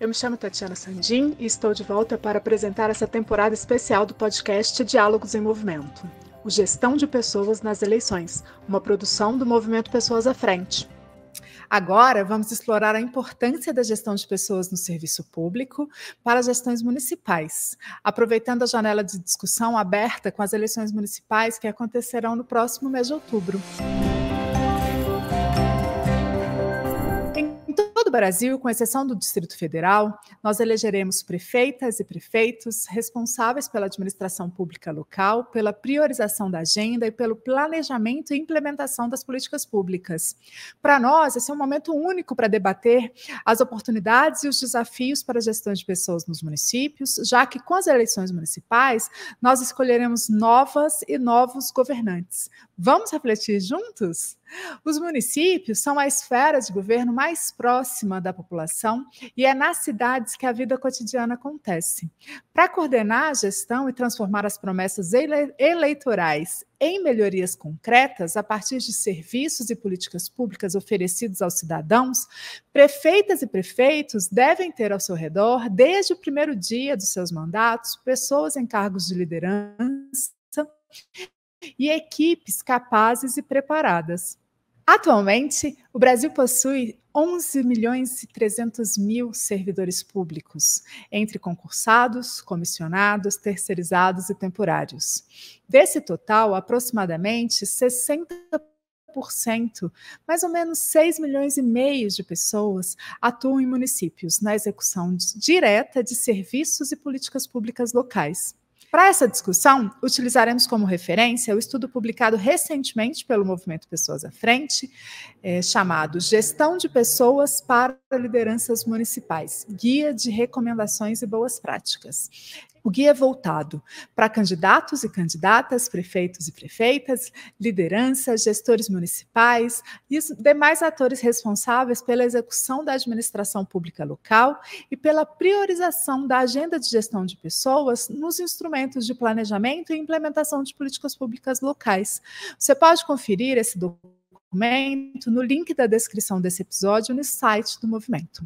Eu me chamo Tatiana Sandin e estou de volta para apresentar essa temporada especial do podcast Diálogos em Movimento, o Gestão de Pessoas nas Eleições, uma produção do Movimento Pessoas à Frente. Agora, vamos explorar a importância da gestão de pessoas no serviço público para as gestões municipais, aproveitando a janela de discussão aberta com as eleições municipais que acontecerão no próximo mês de outubro. Em todo o Brasil, com exceção do Distrito Federal, nós elegeremos prefeitas e prefeitos responsáveis pela administração pública local, pela priorização da agenda e pelo planejamento e implementação das políticas públicas. Para nós, esse é um momento único para debater as oportunidades e os desafios para a gestão de pessoas nos municípios, já que com as eleições municipais, nós escolheremos novas e novos governantes. Vamos refletir juntos? Os municípios são a esfera de governo mais próxima da população e é nas cidades que a vida cotidiana acontece. Para coordenar a gestão e transformar as promessas eleitorais em melhorias concretas a partir de serviços e políticas públicas oferecidos aos cidadãos, prefeitas e prefeitos devem ter ao seu redor, desde o primeiro dia dos seus mandatos, pessoas em cargos de liderança e equipes capazes e preparadas. Atualmente, o Brasil possui 11.300.000 servidores públicos, entre concursados, comissionados, terceirizados e temporários. Desse total, aproximadamente 60%, mais ou menos 6,5 milhões de pessoas, atuam em municípios na execução direta de serviços e políticas públicas locais. Para essa discussão, utilizaremos como referência o estudo publicado recentemente pelo Movimento Pessoas à Frente, chamado Gestão de Pessoas para Lideranças Municipais, Guia de Recomendações e Boas Práticas. O guia é voltado para candidatos e candidatas, prefeitos e prefeitas, lideranças, gestores municipais e os demais atores responsáveis pela execução da administração pública local e pela priorização da agenda de gestão de pessoas nos instrumentos de planejamento e implementação de políticas públicas locais. Você pode conferir esse documento no link da descrição desse episódio no site do movimento.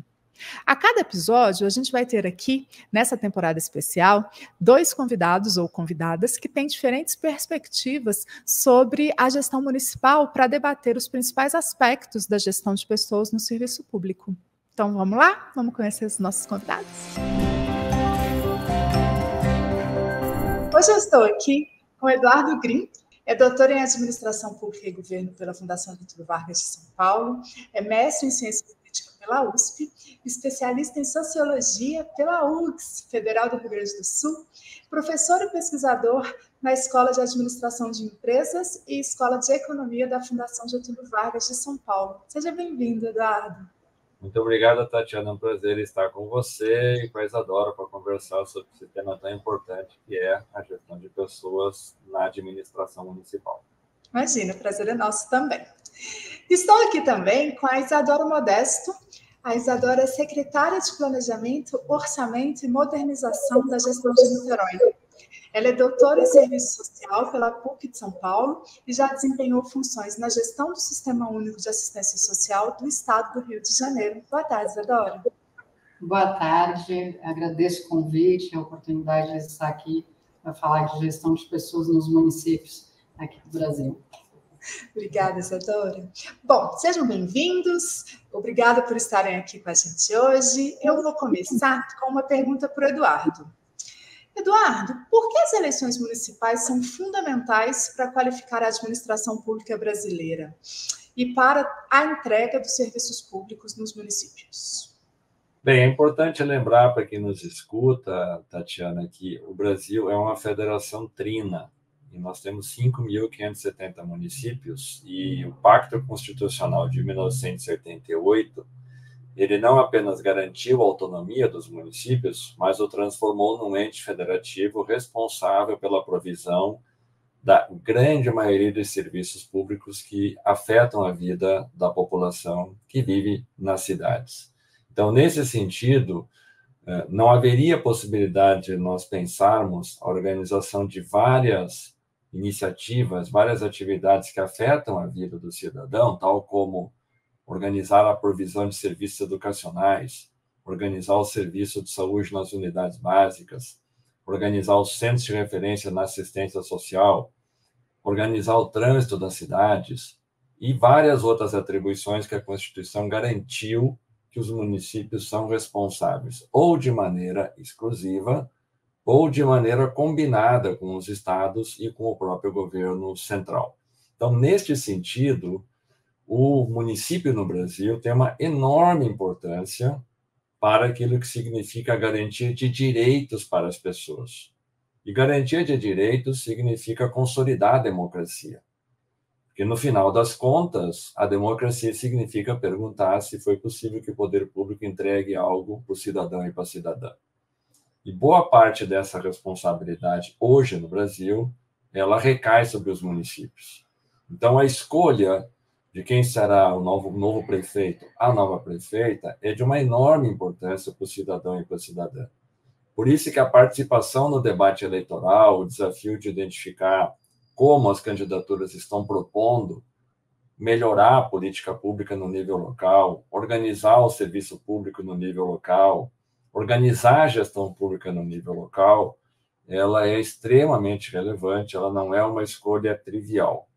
A cada episódio, a gente vai ter aqui, nessa temporada especial, 2 convidados ou convidadas que têm diferentes perspectivas sobre a gestão municipal para debater os principais aspectos da gestão de pessoas no serviço público. Então, vamos lá? Vamos conhecer os nossos convidados? Hoje eu estou aqui com o Eduardo Grim, é doutor em Administração Pública e Governo pela Fundação Getúlio Vargas de São Paulo, é mestre em Ciência Política pela USP, especialista em Sociologia pela UFRGS, Federal do Rio Grande do Sul, professor e pesquisador na Escola de Administração de Empresas e Escola de Economia da Fundação Getúlio Vargas de São Paulo. Seja bem-vindo, Eduardo. Muito obrigado, Tatiana. É um prazer estar com você e com a Isadora para conversar sobre esse tema tão importante que é a gestão de pessoas na administração municipal. Imagina, o prazer é nosso também. Estou aqui também com a Isadora Modesto. A Isadora é secretária de Planejamento, Orçamento e Modernização da Gestão de Niterói. Ela é doutora em Serviço Social pela PUC de São Paulo e já desempenhou funções na gestão do Sistema Único de Assistência Social do Estado do Rio de Janeiro. Boa tarde, Isadora. Boa tarde, agradeço o convite, a oportunidade de estar aqui para falar de gestão de pessoas nos municípios aqui do Brasil. Obrigada, Isadora. Bom, sejam bem-vindos. Obrigada por estarem aqui com a gente hoje. Eu vou começar com uma pergunta para o Eduardo. Eduardo, por que as eleições municipais são fundamentais para qualificar a administração pública brasileira e para a entrega dos serviços públicos nos municípios? Bem, é importante lembrar para quem nos escuta, Tatiana, que o Brasil é uma federação trina e nós temos 5.570 municípios e o Pacto Constitucional de 1978 ele não apenas garantiu a autonomia dos municípios, mas o transformou num ente federativo responsável pela provisão da grande maioria dos serviços públicos que afetam a vida da população que vive nas cidades. Então, nesse sentido, não haveria possibilidade de nós pensarmos a organização de várias iniciativas, várias atividades que afetam a vida do cidadão, tal como organizar a provisão de serviços educacionais, organizar o serviço de saúde nas unidades básicas, organizar os centros de referência na assistência social, organizar o trânsito das cidades e várias outras atribuições que a Constituição garantiu que os municípios são responsáveis, ou de maneira exclusiva, ou de maneira combinada com os estados e com o próprio governo central. Então, neste sentido, o município no Brasil tem uma enorme importância para aquilo que significa a garantia de direitos para as pessoas. E garantia de direitos significa consolidar a democracia. Porque, no final das contas, a democracia significa perguntar se foi possível que o poder público entregue algo para o cidadão e para a cidadã. E boa parte dessa responsabilidade, hoje no Brasil, ela recai sobre os municípios. Então, a escolha de quem será o novo prefeito, a nova prefeita, é de uma enorme importância para o cidadão e para a cidadã. Por isso que a participação no debate eleitoral, o desafio de identificar como as candidaturas estão propondo melhorar a política pública no nível local, organizar o serviço público no nível local, organizar a gestão pública no nível local, ela é extremamente relevante, ela não é uma escolha trivial.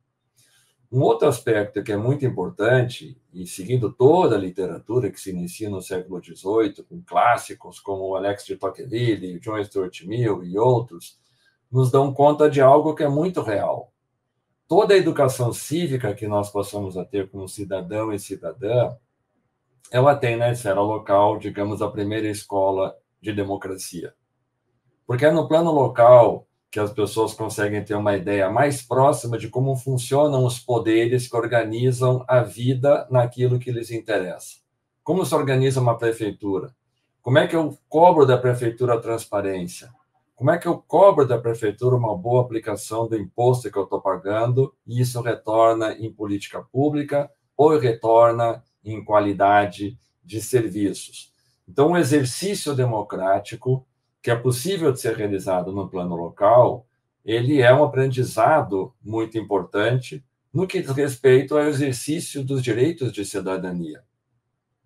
Um outro aspecto que é muito importante, e seguindo toda a literatura que se inicia no século XVIII, com clássicos como o Alex de Tocqueville, John Stuart Mill e outros, nos dão conta de algo que é muito real. Toda a educação cívica que nós possamos ter como cidadão e cidadã, ela tem na esfera local, digamos, a primeira escola de democracia. Porque é no plano local que as pessoas conseguem ter uma ideia mais próxima de como funcionam os poderes que organizam a vida naquilo que lhes interessa. Como se organiza uma prefeitura? Como é que eu cobro da prefeitura a transparência? Como é que eu cobro da prefeitura uma boa aplicação do imposto que eu estou pagando e isso retorna em política pública ou retorna em qualidade de serviços? Então, um exercício democrático que é possível de ser realizado no plano local, ele é um aprendizado muito importante no que diz respeito ao exercício dos direitos de cidadania.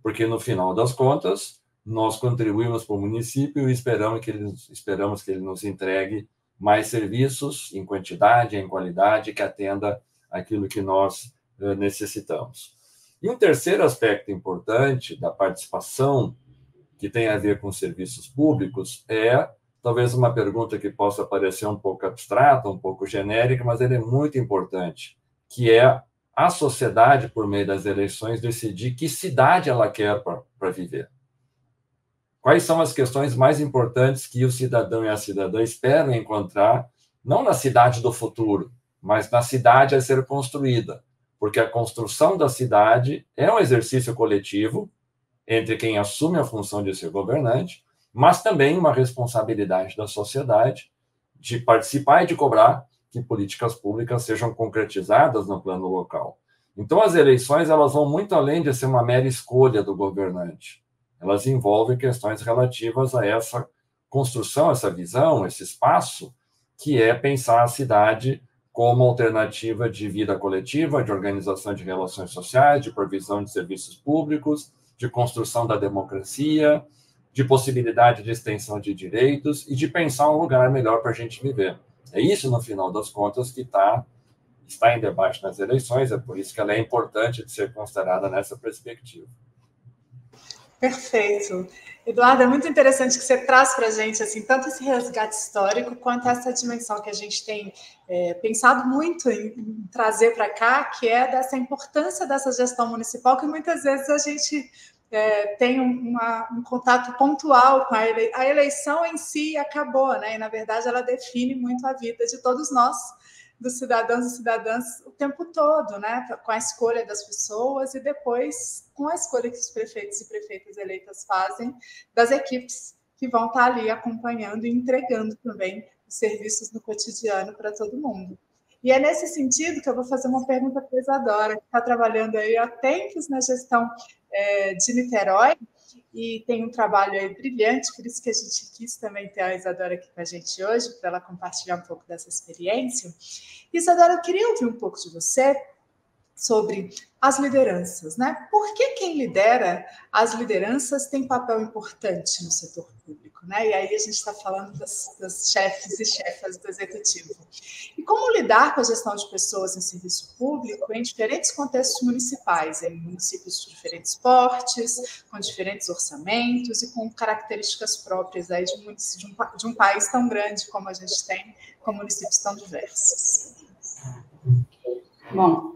Porque, no final das contas, nós contribuímos para o município e esperamos que ele nos entregue mais serviços em quantidade, em qualidade, que atenda aquilo que nós necessitamos. E um terceiro aspecto importante da participação que tem a ver com serviços públicos é, talvez uma pergunta que possa parecer um pouco abstrata, um pouco genérica, mas ela é muito importante, que é a sociedade, por meio das eleições, decidir que cidade ela quer para viver. Quais são as questões mais importantes que o cidadão e a cidadã esperam encontrar, não na cidade do futuro, mas na cidade a ser construída, porque a construção da cidade é um exercício coletivo entre quem assume a função de ser governante, mas também uma responsabilidade da sociedade de participar e de cobrar que políticas públicas sejam concretizadas no plano local. Então, as eleições elas vão muito além de ser uma mera escolha do governante. Elas envolvem questões relativas a essa construção, essa visão, esse espaço, que é pensar a cidade como alternativa de vida coletiva, de organização de relações sociais, de provisão de serviços públicos, de construção da democracia, de possibilidade de extensão de direitos e de pensar um lugar melhor para a gente viver. É isso, no final das contas, que está em debate nas eleições, é por isso que ela é importante de ser considerada nessa perspectiva. Perfeito. Eduardo, é muito interessante que você traz para a gente assim, tanto esse resgate histórico quanto essa dimensão que a gente tem pensado muito em trazer para cá, que é dessa importância dessa gestão municipal, que muitas vezes a gente tem um contato pontual com a eleição em si acabou, né? E, na verdade, ela define muito a vida de todos nós, dos cidadãos e cidadãs, o tempo todo, né? Com a escolha das pessoas e depois com a escolha que os prefeitos e prefeitas eleitas fazem das equipes que vão estar ali acompanhando e entregando também os serviços no cotidiano para todo mundo. E é nesse sentido que eu vou fazer uma pergunta para a Isadora, que está trabalhando aí há tempos na gestão de Niterói, e tem um trabalho aí brilhante, por isso que a gente quis também ter a Isadora aqui com a gente hoje, para ela compartilhar um pouco dessa experiência. Isadora, eu queria ouvir um pouco de você sobre as lideranças, né? Por que quem lidera as lideranças tem papel importante no setor público, né? E aí a gente está falando das chefes e chefas do executivo. E como lidar com a gestão de pessoas em serviço público em diferentes contextos municipais, em municípios de diferentes portes, com diferentes orçamentos e com características próprias aí de um país tão grande como a gente tem, com municípios tão diversos. Bom,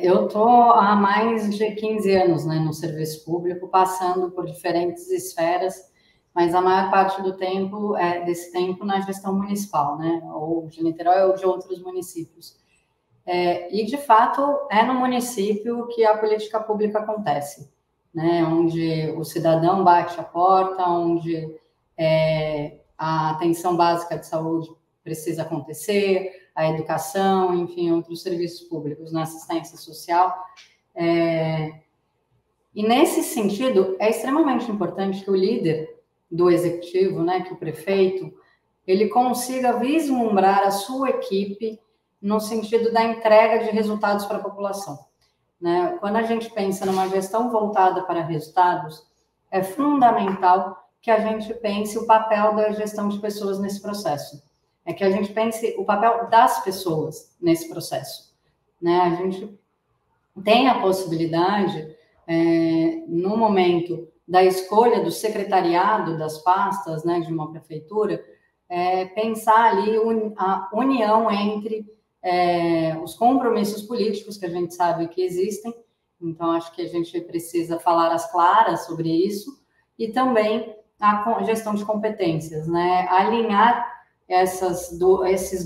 eu estou há mais de 15 anos, né, no serviço público, passando por diferentes esferas, mas a maior parte do tempo, desse tempo, na gestão municipal, né, ou de Niterói ou de outros municípios. E, de fato, é no município que a política pública acontece, né, onde o cidadão bate a porta, onde a atenção básica de saúde precisa acontecer, a educação, enfim, outros serviços públicos, na assistência social. E, nesse sentido, é extremamente importante que o líder do executivo, né, que o prefeito, ele consiga vislumbrar a sua equipe no sentido da entrega de resultados para a população, né? Quando a gente pensa numa gestão voltada para resultados, é fundamental que a gente pense o papel da gestão de pessoas nesse processo. É que a gente pense o papel das pessoas nesse processo, né? A gente tem a possibilidade, no momento da escolha do secretariado das pastas, né, de uma prefeitura, pensar ali a união entre os compromissos políticos que a gente sabe que existem. Então, acho que a gente precisa falar às claras sobre isso, e também a gestão de competências, né? Alinhar esses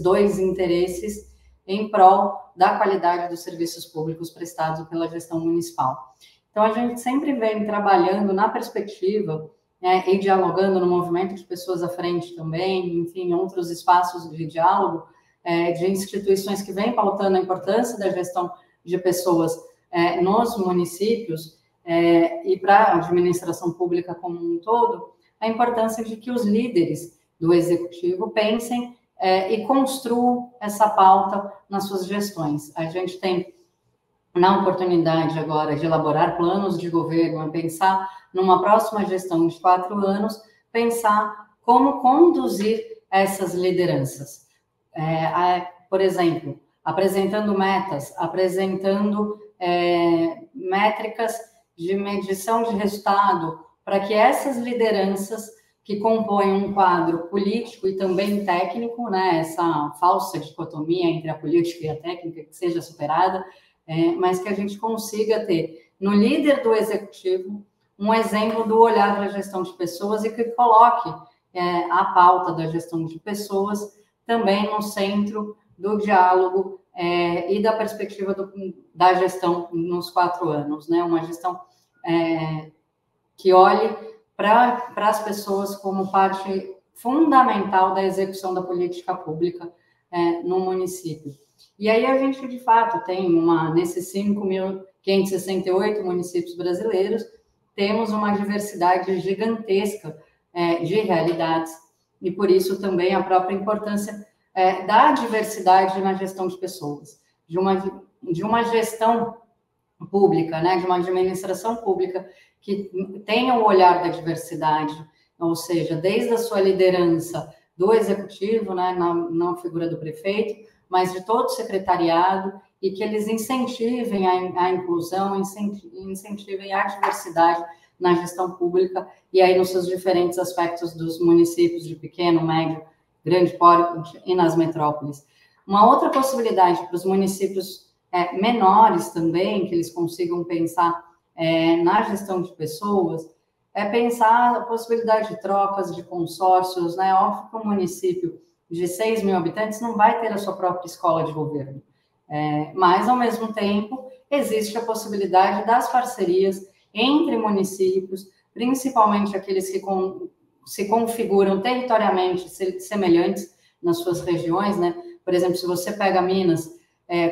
dois interesses em prol da qualidade dos serviços públicos prestados pela gestão municipal. Então, a gente sempre vem trabalhando na perspectiva, né, e dialogando no movimento de pessoas à frente também, enfim, outros espaços de diálogo, de instituições que vêm pautando a importância da gestão de pessoas nos municípios, e para a administração pública como um todo, a importância de que os líderes do executivo pensem e construam essa pauta nas suas gestões. A gente tem na oportunidade agora de elaborar planos de governo, pensar numa próxima gestão de 4 anos, pensar como conduzir essas lideranças. Por exemplo, apresentando metas, apresentando métricas de medição de resultado, para que essas lideranças que compõem um quadro político e também técnico, né, essa falsa dicotomia entre a política e a técnica, que seja superada, mas que a gente consiga ter no líder do executivo um exemplo do olhar da gestão de pessoas e que coloque a pauta da gestão de pessoas também no centro do diálogo e da perspectiva da gestão nos 4 anos, né? Uma gestão que olhe para as pessoas como parte fundamental da execução da política pública no município. E aí a gente, de fato, tem nesses 5.568 municípios brasileiros, temos uma diversidade gigantesca de realidades, e por isso também a própria importância da diversidade na gestão de pessoas, de uma gestão pública, né, de uma administração pública que tenha o olhar da diversidade, ou seja, desde a sua liderança do executivo, né, na figura do prefeito, mas de todo o secretariado, e que eles incentivem a inclusão, incentivem a diversidade na gestão pública, e aí nos seus diferentes aspectos dos municípios de pequeno, médio, grande porte e nas metrópoles. Uma outra possibilidade para os municípios menores também, que eles consigam pensar na gestão de pessoas, é pensar a possibilidade de trocas, de consórcios, né? Óbvio que um município de 6 mil habitantes não vai ter a sua própria escola de governo, mas, ao mesmo tempo, existe a possibilidade das parcerias entre municípios, principalmente aqueles que se configuram territorialmente semelhantes nas suas regiões, né? Por exemplo, se você pega Minas,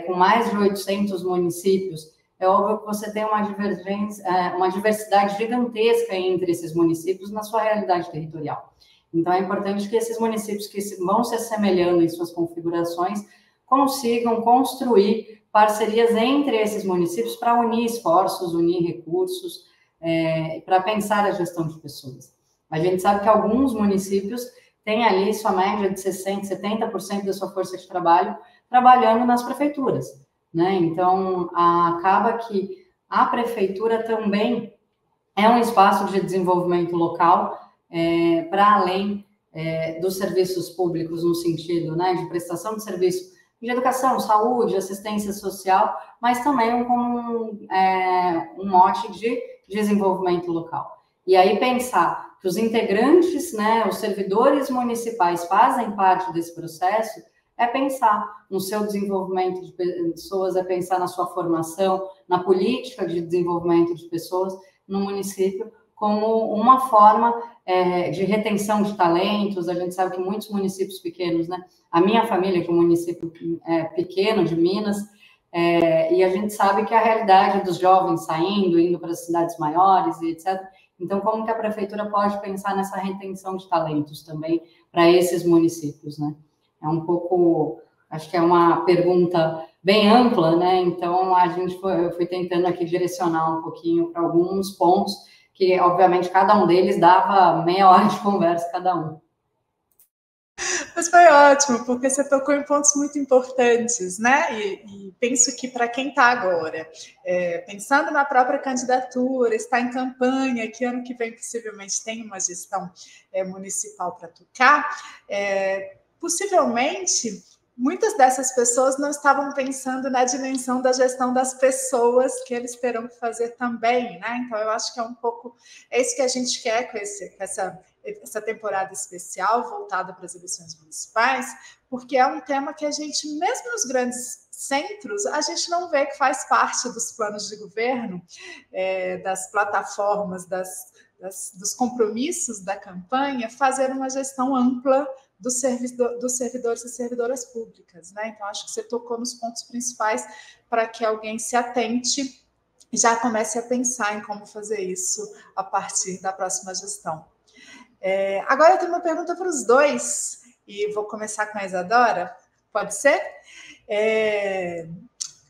com mais de 800 municípios, é óbvio que você tem uma diversidade gigantesca entre esses municípios na sua realidade territorial. Então, é importante que esses municípios que vão se assemelhando em suas configurações consigam construir parcerias entre esses municípios para unir esforços, unir recursos, para pensar a gestão de pessoas. A gente sabe que alguns municípios têm ali sua média de 60%, 70% da sua força de trabalho trabalhando nas prefeituras, né? Então, acaba que a prefeitura também é um espaço de desenvolvimento local, para além dos serviços públicos, no sentido, né, de prestação de serviço de educação, saúde, assistência social, mas também como um mote de desenvolvimento local. E aí pensar que os integrantes, né, os servidores municipais fazem parte desse processo, é pensar no seu desenvolvimento de pessoas, é pensar na sua formação, na política de desenvolvimento de pessoas no município, como uma forma de retenção de talentos. A gente sabe que muitos municípios pequenos, né? A minha família, que é um município pequeno de Minas, e a gente sabe que a realidade dos jovens saindo, indo para as cidades maiores e etc. Então, como que a prefeitura pode pensar nessa retenção de talentos também para esses municípios, né? É um pouco, acho que é uma pergunta bem ampla, né? Então, eu fui tentando aqui direcionar um pouquinho para alguns pontos, que, obviamente, cada um deles dava meia hora de conversa cada um. Mas foi ótimo, porque você tocou em pontos muito importantes, né? E penso que para quem está agora, pensando na própria candidatura, está em campanha, que ano que vem possivelmente tem uma gestão municipal para tocar, possivelmente muitas dessas pessoas não estavam pensando na dimensão da gestão das pessoas que eles terão que fazer também, né? Então, eu acho que é isso que a gente quer com essa temporada especial voltada para as eleições municipais, porque é um tema que a gente, mesmo nos grandes centros, a gente não vê que faz parte dos planos de governo, das plataformas, dos compromissos da campanha, fazer uma gestão ampla dos servidores e servidoras públicas, né? Então, acho que você tocou nos pontos principais para que alguém se atente e já comece a pensar em como fazer isso a partir da próxima gestão. Agora eu tenho uma pergunta para os dois, e vou começar com a Isadora, pode ser?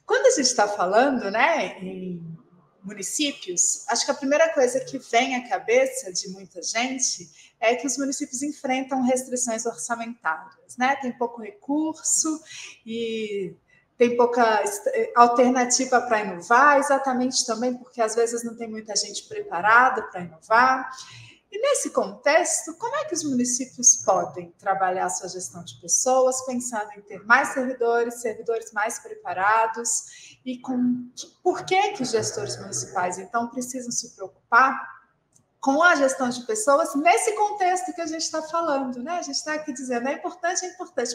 Quando a gente está falando, né, em municípios, acho que a primeira coisa que vem à cabeça de muita gente é que os municípios enfrentam restrições orçamentárias, né? Tem pouco recurso e tem pouca alternativa para inovar, exatamente também porque às vezes não tem muita gente preparada para inovar. E nesse contexto, como é que os municípios podem trabalhar a sua gestão de pessoas, pensando em ter mais servidores mais preparados, e por que os gestores municipais, então, precisam se preocupar com a gestão de pessoas nesse contexto que a gente está falando, né? A gente está aqui dizendo, é importante,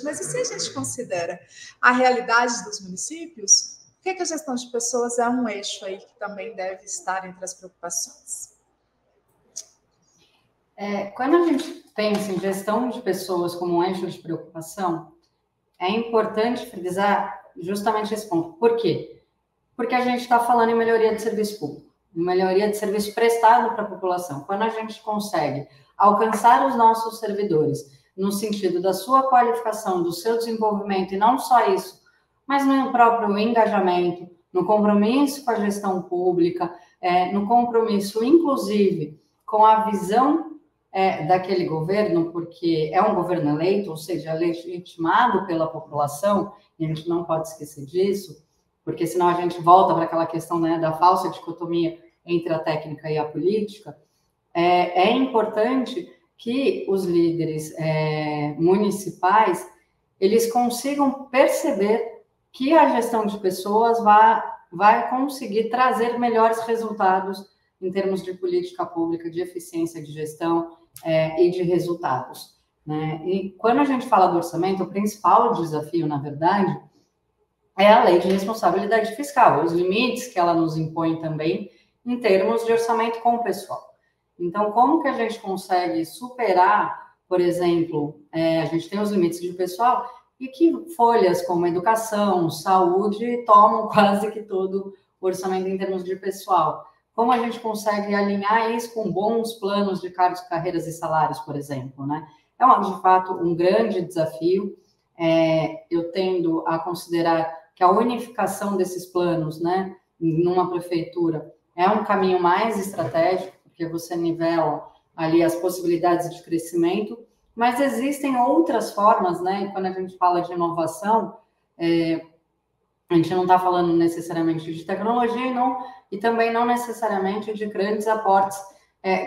mas e se a gente considera a realidade dos municípios, por que a gestão de pessoas é um eixo aí que também deve estar entre as preocupações? Quando a gente pensa em gestão de pessoas como um eixo de preocupação, é importante frisar justamente esse ponto. Por quê? Porque a gente está falando em melhoria de serviço público, em melhoria de serviço prestado para a população. Quando a gente consegue alcançar os nossos servidores no sentido da sua qualificação, do seu desenvolvimento, e não só isso, mas no próprio engajamento, no compromisso com a gestão pública, no compromisso, inclusive, com a visão daquele governo, porque é um governo eleito, ou seja, legitimado pela população, e a gente não pode esquecer disso, porque senão a gente volta para aquela questão, né, da falsa dicotomia entre a técnica e a política. É importante que os líderes municipais, eles consigam perceber que a gestão de pessoas vai conseguir trazer melhores resultados em termos de política pública, de eficiência de gestão e de resultados, né? E quando a gente fala do orçamento, o principal desafio, na verdade, é a lei de responsabilidade fiscal, os limites que ela nos impõe também em termos de orçamento com o pessoal. Então, como que a gente consegue superar, por exemplo, a gente tem os limites de pessoal e que folhas como educação, saúde tomam quase que todo o orçamento em termos de pessoal. Como a gente consegue alinhar isso com bons planos de cargos, carreiras e salários, por exemplo, né? É, de fato, um grande desafio. Eu tendo a considerar que a unificação desses planos, né, numa prefeitura, é um caminho mais estratégico, porque você nivela ali as possibilidades de crescimento, mas existem outras formas, né, e quando a gente fala de inovação, a gente não está falando necessariamente de tecnologia e também não necessariamente de grandes aportes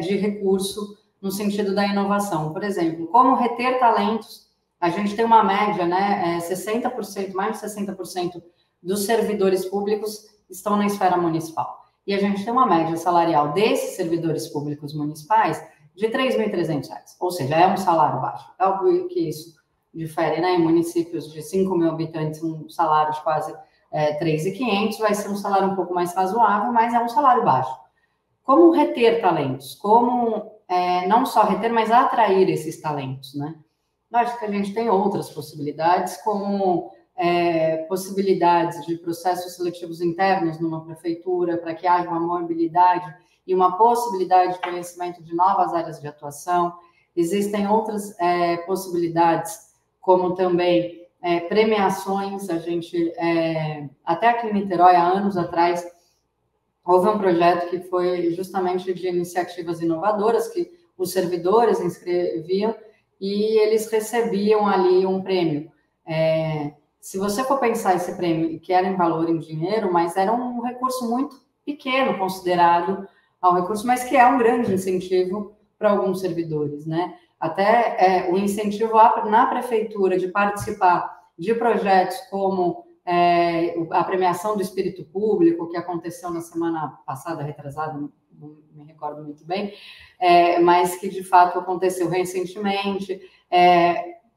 de recurso no sentido da inovação. Por exemplo, como reter talentos. A gente tem uma média, né? 60%, mais de 60% dos servidores públicos estão na esfera municipal. E a gente tem uma média salarial desses servidores públicos municipais de R$ 3.300. Ou seja, é um salário baixo. É óbvio que isso difere, né? Em municípios de 5 mil habitantes, um salário de quase 3.500 vai ser um salário um pouco mais razoável, mas é um salário baixo. Como reter talentos? Como não só reter, mas atrair esses talentos, né? Eu acho que a gente tem outras possibilidades, como possibilidades de processos seletivos internos numa prefeitura, para que haja uma mobilidade e uma possibilidade de conhecimento de novas áreas de atuação. Existem outras possibilidades, como também premiações. A gente, até aqui em Niterói, há anos atrás, houve um projeto que foi justamente de iniciativas inovadoras, que os servidores inscreviam e eles recebiam ali um prêmio. Se você for pensar esse prêmio, que era em valor em dinheiro, mas era um recurso muito pequeno considerado ao recurso, mas que é um grande incentivo para alguns servidores, né? Até o incentivo na prefeitura de participar de projetos como a premiação do espírito público, que aconteceu na semana passada, retrasada, não me recordo muito bem, mas que de fato aconteceu recentemente,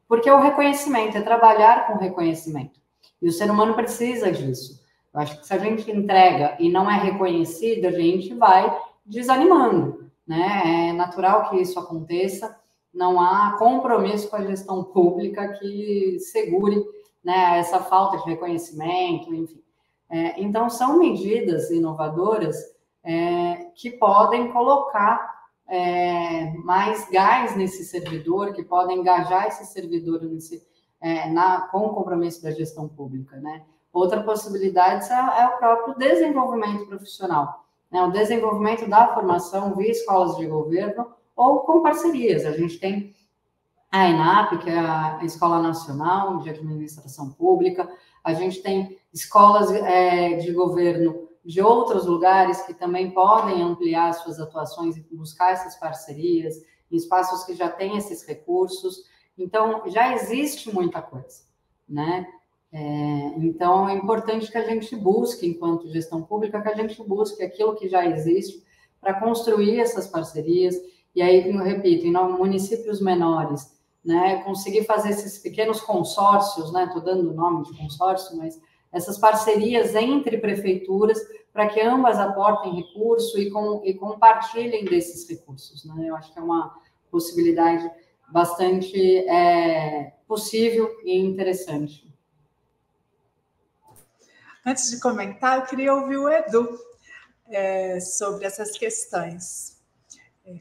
porque o reconhecimento é trabalhar com reconhecimento, e o ser humano precisa disso. Eu acho que se a gente entrega e não é reconhecido, a gente vai desanimando, né? É natural que isso aconteça, não há compromisso com a gestão pública que segure, né, essa falta de reconhecimento, enfim. Então, são medidas inovadoras que podem colocar mais gás nesse servidor, que podem engajar esse servidor com o compromisso da gestão pública, né? Outra possibilidade é o próprio desenvolvimento profissional, né? O desenvolvimento da formação via escolas de governo ou com parcerias. A gente tem a ENAP, que é a Escola Nacional de Administração Pública, a gente tem escolas de governo de outros lugares que também podem ampliar suas atuações e buscar essas parcerias em espaços que já têm esses recursos. Então, já existe muita coisa, né? Então, é importante que a gente busque, enquanto gestão pública, que a gente busque aquilo que já existe para construir essas parcerias. E aí, eu repito, em municípios menores, né, conseguir fazer esses pequenos consórcios, né? Estou dando o nome de consórcio, mas essas parcerias entre prefeituras para que ambas aportem recurso e compartilhem desses recursos, né? Eu acho que é uma possibilidade bastante possível e interessante. Antes de comentar, eu queria ouvir o Edu sobre essas questões.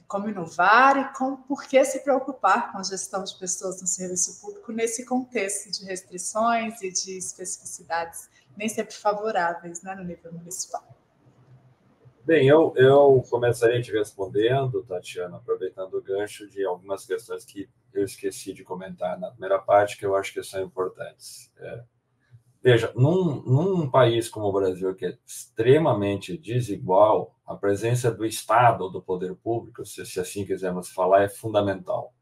Como inovar e por que se preocupar com a gestão de pessoas no serviço público nesse contexto de restrições e de especificidades nem sempre favoráveis, né, no nível municipal. Bem, eu começaria te respondendo, Tatiana, aproveitando o gancho de algumas questões que eu esqueci de comentar na primeira parte, que eu acho que são importantes. Veja, num país como o Brasil, que é extremamente desigual, a presença do Estado, do poder público, se assim quisermos falar, é fundamental.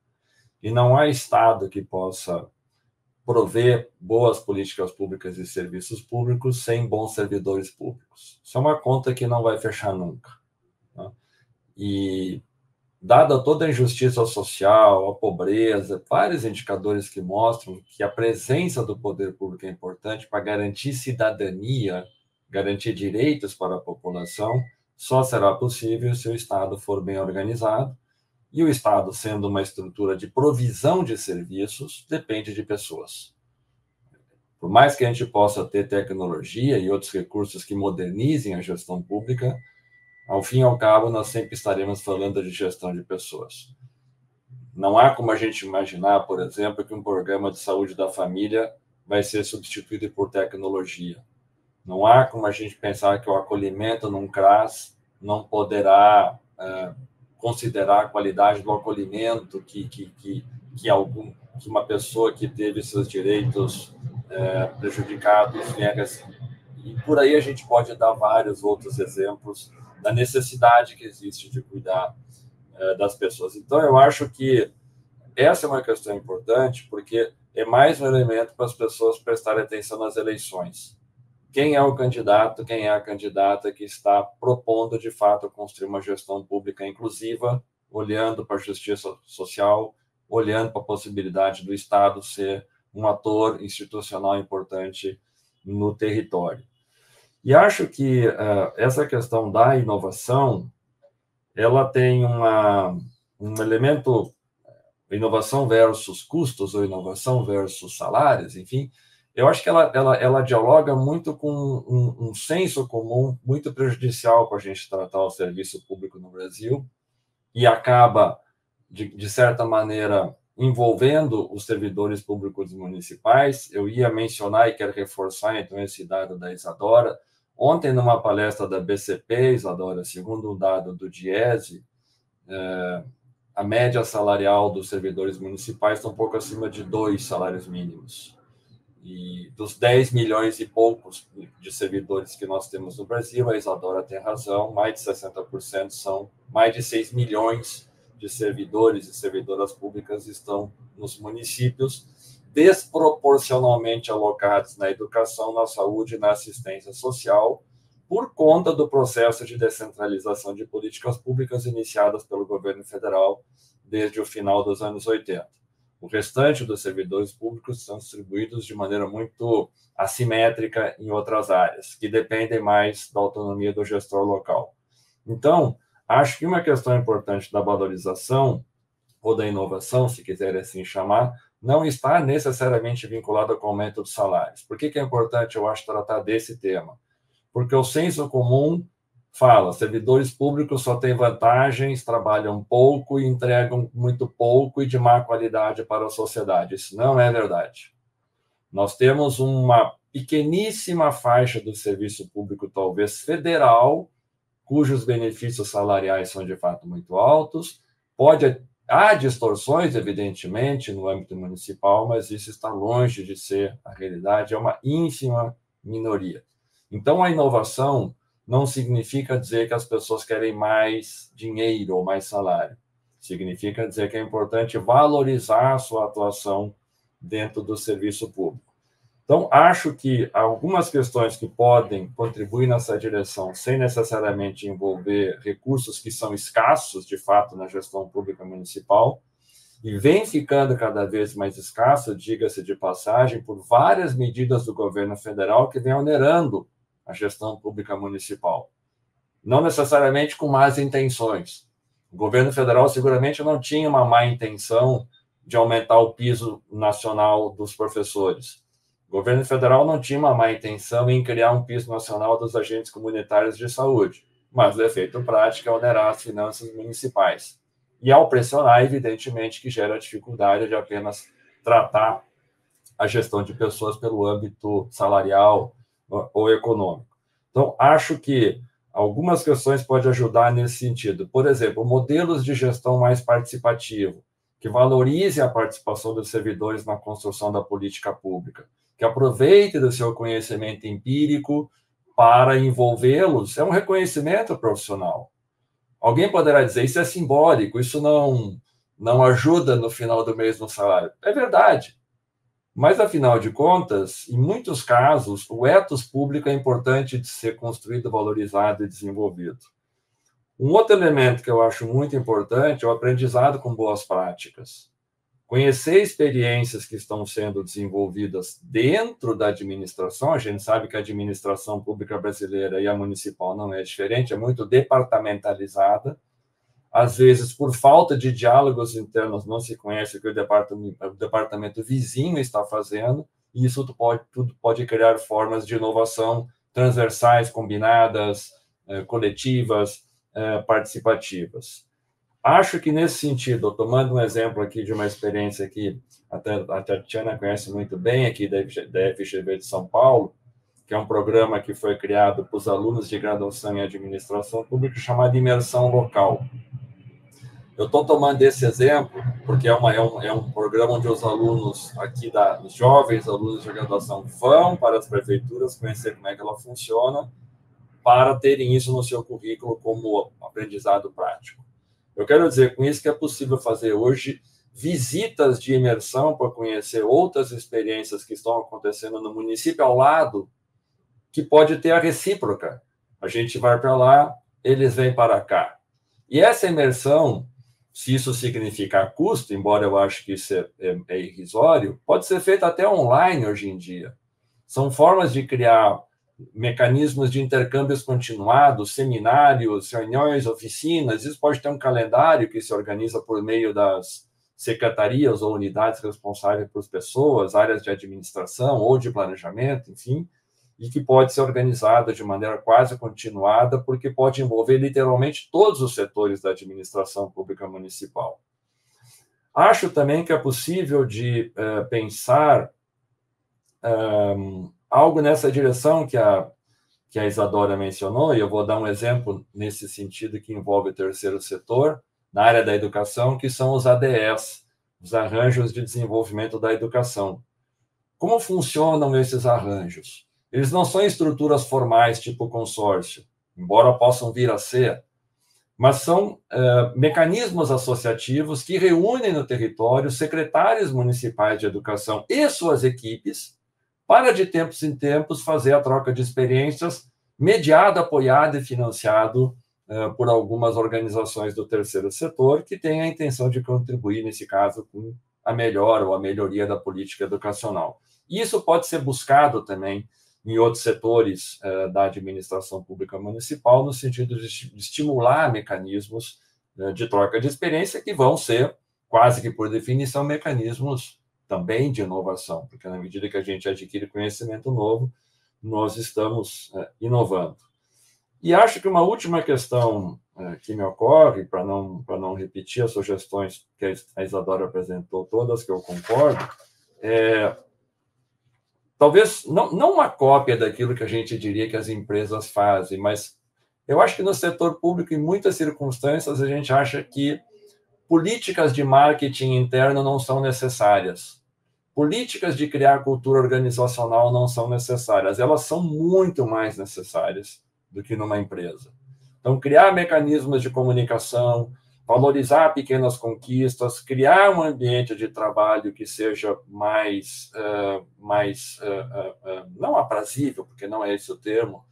E não há Estado que possa prover boas políticas públicas e serviços públicos sem bons servidores públicos. Isso é uma conta que não vai fechar nunca, né? E, dada toda a injustiça social, a pobreza, vários indicadores que mostram que a presença do poder público é importante para garantir cidadania, garantir direitos para a população, só será possível se o Estado for bem organizado, e o Estado, sendo uma estrutura de provisão de serviços, depende de pessoas. Por mais que a gente possa ter tecnologia e outros recursos que modernizem a gestão pública, ao fim e ao cabo, nós sempre estaremos falando de gestão de pessoas. Não há como a gente imaginar, por exemplo, que um programa de saúde da família vai ser substituído por tecnologia. Não há como a gente pensar que o acolhimento num CRAS não poderá considerar a qualidade do acolhimento que uma pessoa que teve seus direitos prejudicados venha receber. E por aí a gente pode dar vários outros exemplos da necessidade que existe de cuidar das pessoas. Então, eu acho que essa é uma questão importante, porque é mais um elemento para as pessoas prestarem atenção nas eleições. Quem é o candidato, quem é a candidata que está propondo, de fato, construir uma gestão pública inclusiva, olhando para a justiça social, olhando para a possibilidade do Estado ser um ator institucional importante no território. E acho que essa questão da inovação, ela tem um elemento, inovação versus custos, ou inovação versus salários, enfim, eu acho que ela dialoga muito com um senso comum muito prejudicial para a gente tratar o serviço público no Brasil e acaba, de certa maneira, envolvendo os servidores públicos municipais. Eu ia mencionar e quero reforçar, então, esse dado da Isadora. Ontem, numa palestra da BCP, Isadora, segundo um dado do Diese, a média salarial dos servidores municipais está um pouco acima de 2 salários mínimos. E dos 10 milhões e poucos de servidores que nós temos no Brasil, a Isadora tem razão, mais de 60% são, mais de 6 milhões de servidores e servidoras públicas estão nos municípios, desproporcionalmente alocados na educação, na saúde e na assistência social, por conta do processo de descentralização de políticas públicas iniciadas pelo governo federal desde o final dos anos 80. O restante dos servidores públicos são distribuídos de maneira muito assimétrica em outras áreas, que dependem mais da autonomia do gestor local. Então, acho que uma questão importante da valorização ou da inovação, se quiser assim chamar, não está necessariamente vinculada com o aumento dos salários. Por que é importante, eu acho, tratar desse tema? Porque o senso comum fala, servidores públicos só têm vantagens, trabalham pouco e entregam muito pouco e de má qualidade para a sociedade. Isso não é verdade. Nós temos uma pequeníssima faixa do serviço público, talvez federal, cujos benefícios salariais são de fato muito altos. Há distorções, evidentemente, no âmbito municipal, mas isso está longe de ser a realidade, é uma ínfima minoria. Então, a inovação não significa dizer que as pessoas querem mais dinheiro ou mais salário. Significa dizer que é importante valorizar a sua atuação dentro do serviço público. Então, acho que algumas questões que podem contribuir nessa direção, sem necessariamente envolver recursos que são escassos, de fato, na gestão pública municipal, e vem ficando cada vez mais escasso, diga-se de passagem, por várias medidas do governo federal que vem onerando a gestão pública municipal. Não necessariamente com más intenções. O governo federal seguramente não tinha uma má intenção de aumentar o piso nacional dos professores. O governo federal não tinha uma má intenção em criar um piso nacional dos agentes comunitários de saúde, mas o efeito prático é onerar as finanças municipais. E ao pressionar, evidentemente, que gera dificuldade de apenas tratar a gestão de pessoas pelo âmbito salarial ou econômico. Então, acho que algumas questões podem ajudar nesse sentido. Por exemplo, modelos de gestão mais participativo, que valorize a participação dos servidores na construção da política pública, que aproveite do seu conhecimento empírico para envolvê-los, é um reconhecimento profissional. Alguém poderá dizer, isso é simbólico, isso não ajuda no final do mês no salário. É verdade. Mas, afinal de contas, em muitos casos, o ethos público é importante de ser construído, valorizado e desenvolvido. Um outro elemento que eu acho muito importante é o aprendizado com boas práticas. Conhecer experiências que estão sendo desenvolvidas dentro da administração, a gente sabe que a administração pública brasileira e a municipal não é diferente, é muito departamentalizada. Às vezes, por falta de diálogos internos, não se conhece o que o departamento vizinho está fazendo, e isso tudo pode criar formas de inovação transversais, combinadas, coletivas, participativas. Acho que, nesse sentido, tomando um exemplo aqui de uma experiência que a Tatiana conhece muito bem, aqui da FGV de São Paulo, que é um programa que foi criado para os alunos de graduação em administração pública, chamado Imersão Local. Eu estou tomando esse exemplo porque é um programa onde os alunos aqui, os jovens alunos de graduação, vão para as prefeituras conhecer como é que ela funciona, para terem isso no seu currículo como aprendizado prático. Eu quero dizer com isso que é possível fazer hoje visitas de imersão para conhecer outras experiências que estão acontecendo no município ao lado, que pode ter a recíproca. A gente vai para lá, eles vêm para cá. E essa imersão, se isso significar custo, embora eu acho que isso é irrisório, pode ser feita até online hoje em dia. São formas de criar mecanismos de intercâmbios continuados, seminários, reuniões, oficinas. Isso pode ter um calendário que se organiza por meio das secretarias ou unidades responsáveis por pessoas, áreas de administração ou de planejamento, enfim, e que pode ser organizada de maneira quase continuada, porque pode envolver literalmente todos os setores da administração pública municipal. Acho também que é possível de pensar algo nessa direção que a Isadora mencionou, e eu vou dar um exemplo nesse sentido que envolve o terceiro setor, na área da educação, que são os ADEs, os Arranjos de Desenvolvimento da Educação. Como funcionam esses arranjos? Eles não são estruturas formais, tipo consórcio, embora possam vir a ser, mas são mecanismos associativos que reúnem no território secretários municipais de educação e suas equipes, para, de tempos em tempos, fazer a troca de experiências, mediado, apoiado e financiado por algumas organizações do terceiro setor, que têm a intenção de contribuir, nesse caso, com a melhora ou a melhoria da política educacional. Isso pode ser buscado também em outros setores da administração pública municipal, no sentido de estimular mecanismos de troca de experiência, que vão ser, quase que por definição, mecanismos também de inovação, porque na medida que a gente adquire conhecimento novo, nós estamos inovando. E acho que uma última questão que me ocorre, para não repetir as sugestões que a Isadora apresentou, todas que eu concordo, talvez não uma cópia daquilo que a gente diria que as empresas fazem, mas eu acho que no setor público, em muitas circunstâncias, a gente acha que políticas de marketing interno não são necessárias. Políticas de criar cultura organizacional não são necessárias. Elas são muito mais necessárias do que numa empresa. Então, criar mecanismos de comunicação, valorizar pequenas conquistas, criar um ambiente de trabalho que seja não aprazível, porque não é esse o termo,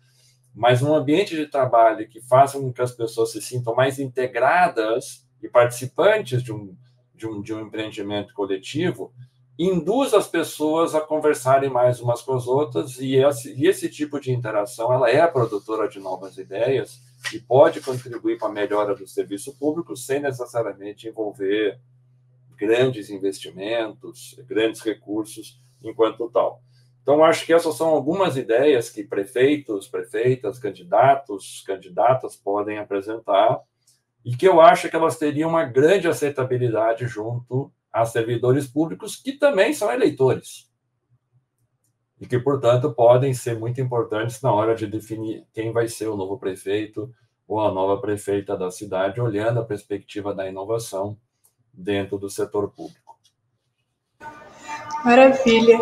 mas um ambiente de trabalho que faça com que as pessoas se sintam mais integradas e participantes de um empreendimento coletivo, induz as pessoas a conversarem mais umas com as outras, e esse tipo de interação ela é produtora de novas ideias e pode contribuir para a melhora do serviço público sem necessariamente envolver grandes investimentos, grandes recursos enquanto tal. Então, acho que essas são algumas ideias que prefeitos, prefeitas, candidatas podem apresentar e que eu acho que elas teriam uma grande aceitabilidade junto a servidores públicos que também são eleitores e que, portanto, podem ser muito importantes na hora de definir quem vai ser o novo prefeito ou a nova prefeita da cidade, olhando a perspectiva da inovação dentro do setor público. Maravilha.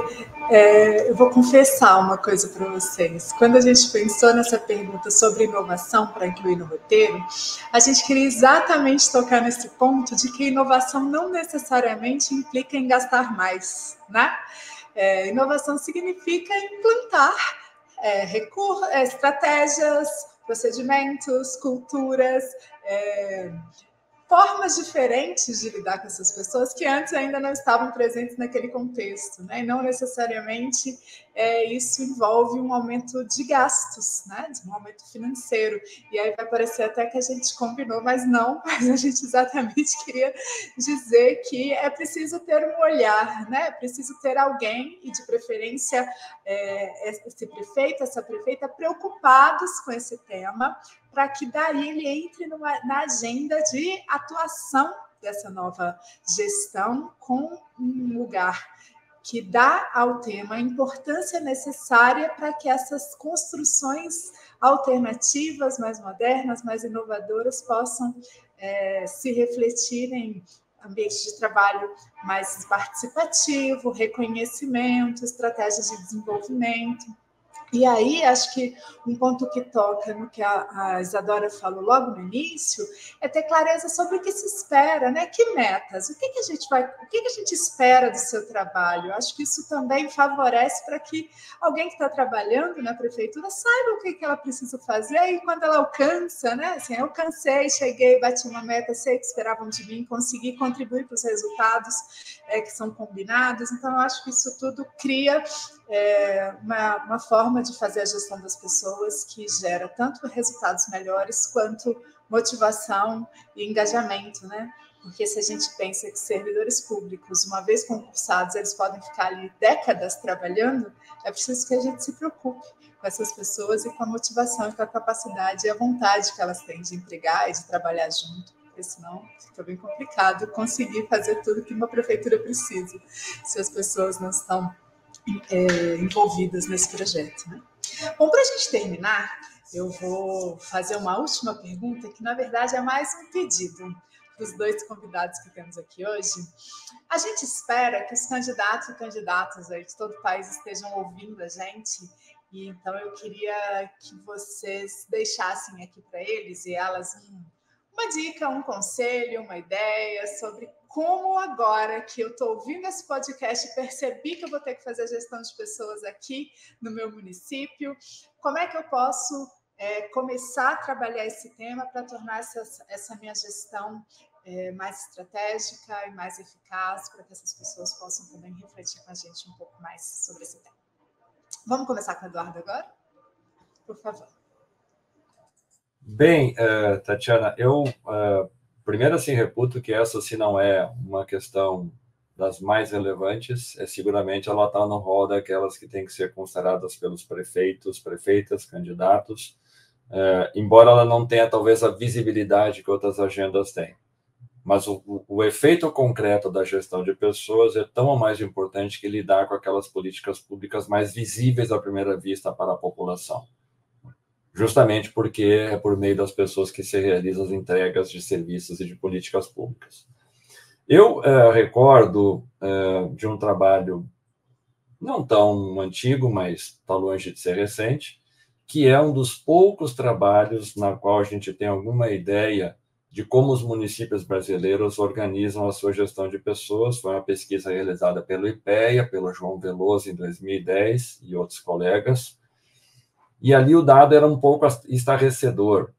Eu vou confessar uma coisa para vocês. Quando a gente pensou nessa pergunta sobre inovação para incluir no roteiro, a gente queria exatamente tocar nesse ponto de que inovação não necessariamente implica em gastar mais, né? Inovação significa implantar estratégias, procedimentos, culturas, formas diferentes de lidar com essas pessoas que antes ainda não estavam presentes naquele contexto, né? E não necessariamente isso envolve um aumento de gastos, né? Um aumento financeiro. E aí vai parecer até que a gente combinou, mas não, mas a gente exatamente queria dizer que é preciso ter um olhar, né? É preciso ter alguém, e de preferência esse prefeito, essa prefeita, preocupados com esse tema, para que daí ele entre na agenda de atuação dessa nova gestão com um lugar que dá ao tema a importância necessária para que essas construções alternativas, mais modernas, mais inovadoras, possam se refletir em ambiente de trabalho mais participativo, reconhecimento, estratégias de desenvolvimento. E aí, acho que um ponto que toca no que a Isadora falou logo no início é ter clareza sobre o que se espera, né? Que metas? O que a gente espera do seu trabalho? Acho que isso também favorece para que alguém que está trabalhando na prefeitura saiba o que ela precisa fazer e quando ela alcança, né? Assim, eu cansei, cheguei, bati uma meta, sei que esperavam de mim, consegui contribuir para os resultados que são combinados. Então, eu acho que isso tudo cria uma forma de fazer a gestão das pessoas que gera tanto resultados melhores quanto motivação e engajamento, né? Porque se a gente pensa que servidores públicos, uma vez concursados, eles podem ficar ali décadas trabalhando, é preciso que a gente se preocupe com essas pessoas e com a motivação e com a capacidade e a vontade que elas têm de entregar e de trabalhar junto, porque senão fica bem complicado conseguir fazer tudo que uma prefeitura precisa, se as pessoas não estão envolvidas nesse projeto, né? Bom, para a gente terminar, eu vou fazer uma última pergunta, que na verdade é mais um pedido dos dois convidados que temos aqui hoje. A gente espera que os candidatos e candidatas aí de todo o país estejam ouvindo a gente, e então eu queria que vocês deixassem aqui para eles e elas uma dica, um conselho, uma ideia sobre como agora que eu estou ouvindo esse podcast, percebi que eu vou ter que fazer gestão de pessoas aqui no meu município, como é que eu posso começar a trabalhar esse tema para tornar essa minha gestão mais estratégica e mais eficaz, para que essas pessoas possam também refletir com a gente um pouco mais sobre esse tema. Vamos começar com o Eduardo agora? Por favor. Bem, Tatiana, eu primeiro assim reputo que essa se não é uma questão das mais relevantes, seguramente ela está no rol daquelas que têm que ser consideradas pelos prefeitos, prefeitas, candidatos, embora ela não tenha talvez a visibilidade que outras agendas têm. Mas o efeito concreto da gestão de pessoas é tão ou mais importante que lidar com aquelas políticas públicas mais visíveis à primeira vista para a população. Justamente porque é por meio das pessoas que se realizam as entregas de serviços e de políticas públicas. Eu recordo de um trabalho não tão antigo, mas está longe de ser recente, que é um dos poucos trabalhos na qual a gente tem alguma ideia de como os municípios brasileiros organizam a sua gestão de pessoas. Foi uma pesquisa realizada pelo IPEA, pelo João Veloso, em 2010, e outros colegas. E ali o dado era um pouco estarrecedor.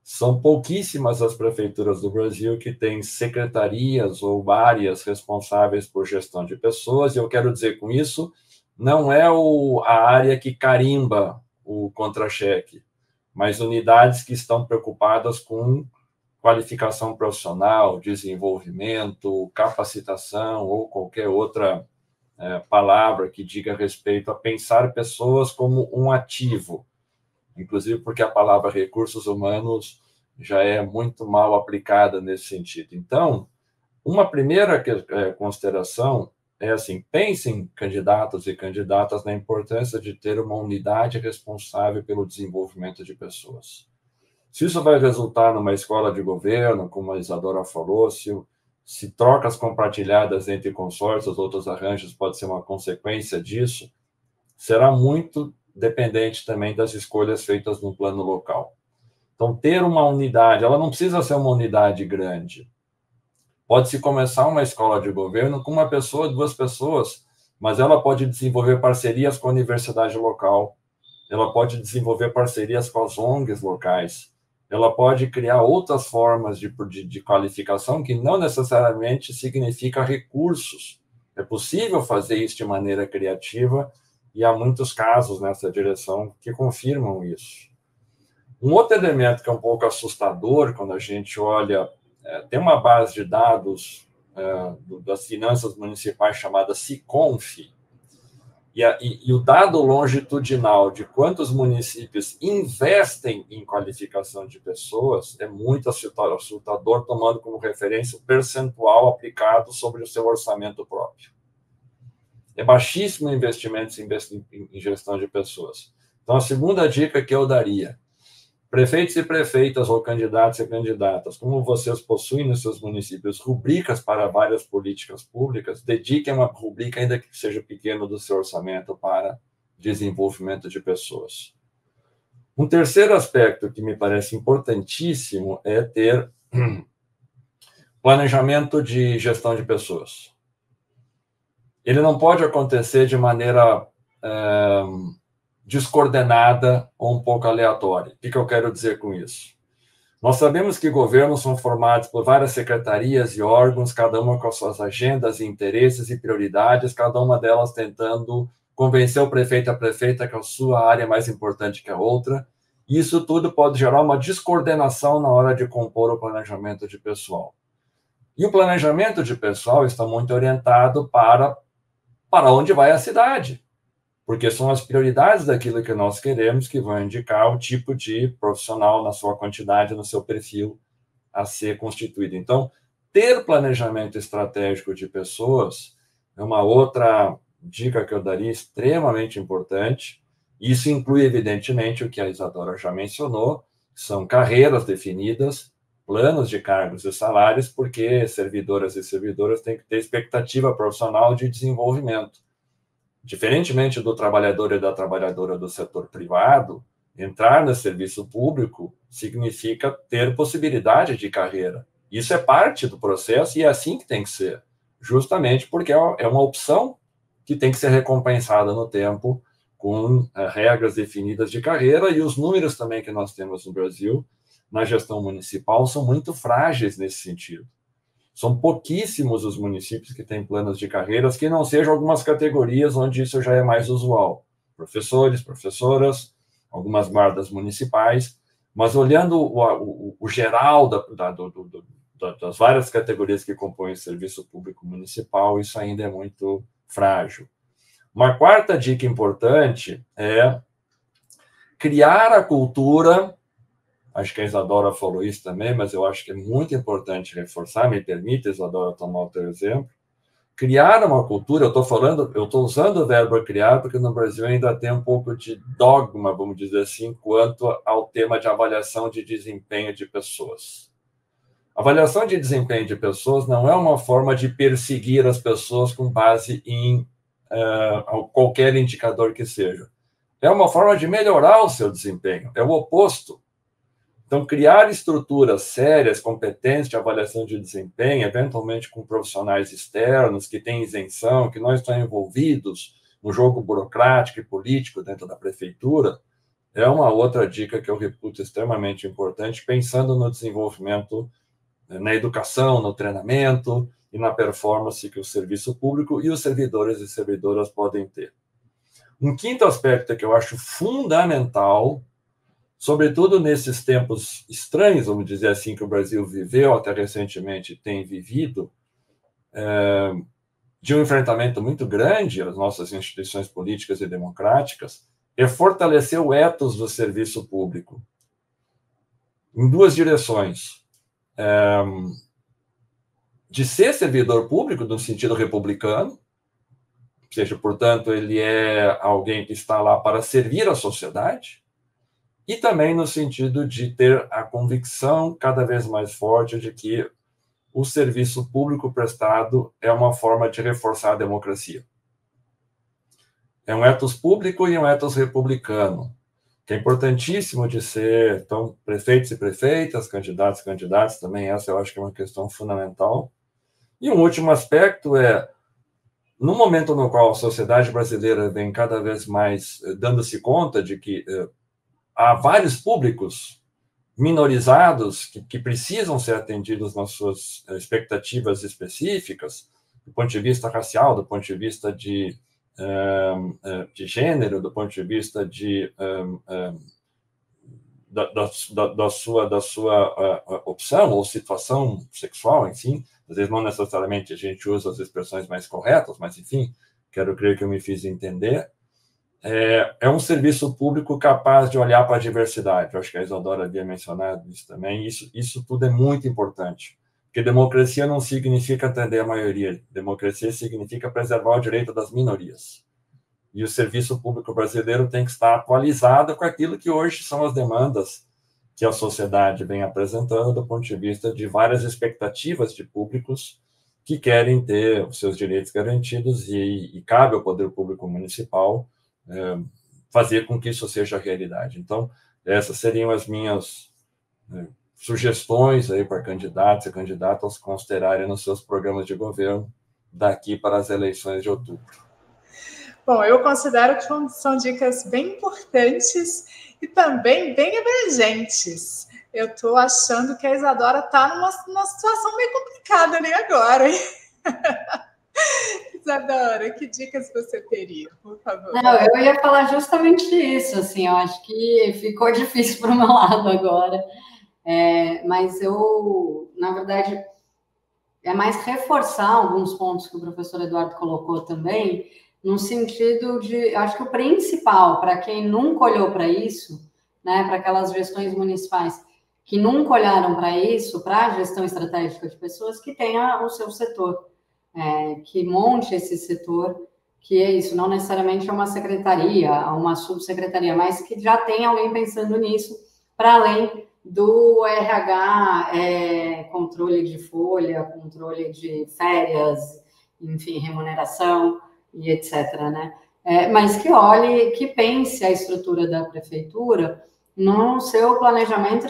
São pouquíssimas as prefeituras do Brasil que têm secretarias ou áreas responsáveis por gestão de pessoas, e eu quero dizer com isso, não é a área que carimba o contra-cheque, mas unidades que estão preocupadas com qualificação profissional, desenvolvimento, capacitação ou qualquer outra palavra que diga respeito a pensar pessoas como um ativo, inclusive porque a palavra recursos humanos já é muito mal aplicada nesse sentido. Então, uma primeira consideração é assim, pensem, candidatos e candidatas, na importância de ter uma unidade responsável pelo desenvolvimento de pessoas. Se isso vai resultar numa escola de governo, como a Isadora falou, se trocas compartilhadas entre consórcios, outros arranjos, pode ser uma consequência disso, será muito dependente também das escolhas feitas no plano local. Então, ter uma unidade, ela não precisa ser uma unidade grande. Pode-se começar uma escola de governo com uma pessoa, 2 pessoas, mas ela pode desenvolver parcerias com a universidade local, ela pode desenvolver parcerias com as ONGs locais, ela pode criar outras formas de qualificação que não necessariamente significa recursos. É possível fazer isso de maneira criativa e há muitos casos nessa direção que confirmam isso. Um outro elemento que é um pouco assustador quando a gente olha, tem uma base de dados das finanças municipais chamada SICONF, E o dado longitudinal de quantos municípios investem em qualificação de pessoas é muito assustador, tomando como referência o percentual aplicado sobre o seu orçamento próprio. É baixíssimo o investimento em gestão de pessoas. Então, a segunda dica que eu daria: prefeitos e prefeitas, ou candidatos e candidatas, como vocês possuem nos seus municípios rubricas para várias políticas públicas, dediquem uma rubrica, ainda que seja pequena, do seu orçamento para desenvolvimento de pessoas. Um terceiro aspecto que me parece importantíssimo é ter planejamento de gestão de pessoas. Ele não pode acontecer de maneira descoordenada ou um pouco aleatória. O que eu quero dizer com isso? Nós sabemos que governos são formados por várias secretarias e órgãos, cada uma com as suas agendas, interesses e prioridades, cada uma delas tentando convencer o prefeito e a prefeita que a sua área é mais importante que a outra. E isso tudo pode gerar uma descoordenação na hora de compor o planejamento de pessoal. E o planejamento de pessoal está muito orientado para onde vai a cidade, porque são as prioridades daquilo que nós queremos que vão indicar o tipo de profissional na sua quantidade, no seu perfil a ser constituído. Então, ter planejamento estratégico de pessoas é uma outra dica que eu daria extremamente importante. Isso inclui, evidentemente, o que a Isadora já mencionou, são carreiras definidas, planos de cargos e salários, porque servidoras e servidores têm que ter expectativa profissional de desenvolvimento. Diferentemente do trabalhador e da trabalhadora do setor privado, entrar no serviço público significa ter possibilidade de carreira. Isso é parte do processo e é assim que tem que ser, justamente porque é uma opção que tem que ser recompensada no tempo com regras definidas de carreira, e os números também que nós temos no Brasil na gestão municipal são muito frágeis nesse sentido. São pouquíssimos os municípios que têm planos de carreiras que não sejam algumas categorias onde isso já é mais usual. Professores, professoras, algumas guardas municipais, mas olhando o geral das várias categorias que compõem o serviço público municipal, isso ainda é muito frágil. Uma quarta dica importante é criar a cultura. Acho que a Isadora falou isso também, mas eu acho que é muito importante reforçar. Me permite, Isadora, tomar o teu exemplo. Criar uma cultura, eu estou usando o verbo criar, porque no Brasil ainda tem um pouco de dogma, vamos dizer assim, quanto ao tema de avaliação de desempenho de pessoas. Avaliação de desempenho de pessoas não é uma forma de perseguir as pessoas com base em qualquer indicador que seja. É uma forma de melhorar o seu desempenho, é o oposto. Então, criar estruturas sérias, competentes de avaliação de desempenho, eventualmente com profissionais externos que têm isenção, que não estão envolvidos no jogo burocrático e político dentro da prefeitura, é uma outra dica que eu reputo extremamente importante, pensando no desenvolvimento, na educação, no treinamento e na performance que o serviço público e os servidores e servidoras podem ter. Um quinto aspecto que eu acho fundamental, sobretudo nesses tempos estranhos, vamos dizer assim, que o Brasil viveu, até recentemente tem vivido, de um enfrentamento muito grande às nossas instituições políticas e democráticas, é fortalecer o ethos do serviço público, em duas direções. De ser servidor público, no sentido republicano, ou seja, portanto, ele é alguém que está lá para servir a sociedade, e também no sentido de ter a convicção cada vez mais forte de que o serviço público prestado é uma forma de reforçar a democracia. É um ethos público e um ethos republicano, que é importantíssimo de ser. Então, prefeitos e prefeitas, candidatos e candidatas, também essa eu acho que é uma questão fundamental. E um último aspecto é, no momento no qual a sociedade brasileira vem cada vez mais dando-se conta de que há vários públicos minorizados que precisam ser atendidos nas suas expectativas específicas, do ponto de vista racial, do ponto de vista de gênero, do ponto de vista da sua opção ou situação sexual, enfim. Às vezes não necessariamente a gente usa as expressões mais corretas, mas, enfim, quero crer que eu me fiz entender, é um serviço público capaz de olhar para a diversidade. Eu acho que a Isadora havia mencionado isso também. Isso tudo é muito importante, porque democracia não significa atender a maioria. Democracia significa preservar o direito das minorias. E o serviço público brasileiro tem que estar atualizado com aquilo que hoje são as demandas que a sociedade vem apresentando do ponto de vista de várias expectativas de públicos que querem ter os seus direitos garantidos e cabe ao poder público municipal fazer com que isso seja realidade. Então, essas seriam as minhas sugestões aí para candidatos e candidatas considerarem nos seus programas de governo daqui para as eleições de outubro. Bom, eu considero que são dicas bem importantes e também bem abrangentes. Eu estou achando que a Isadora está numa situação meio complicada ali agora, hein? Isadora, que dicas você teria, por favor? Não, eu ia falar justamente isso, assim, eu acho que ficou difícil para o meu lado agora, mas eu, na verdade, é mais reforçar alguns pontos que o professor Eduardo colocou também, no sentido de, acho que o principal, para quem nunca olhou para isso, né, para aquelas gestões municipais que nunca olharam para isso, para a gestão estratégica de pessoas, que tenha o seu setor, que monte esse setor, que é isso, não necessariamente é uma secretaria, uma subsecretaria, mas que já tem alguém pensando nisso, para além do RH, controle de folha, controle de férias, enfim, remuneração, e etc., né? Mas que olhe, que pense a estrutura da prefeitura no seu planejamento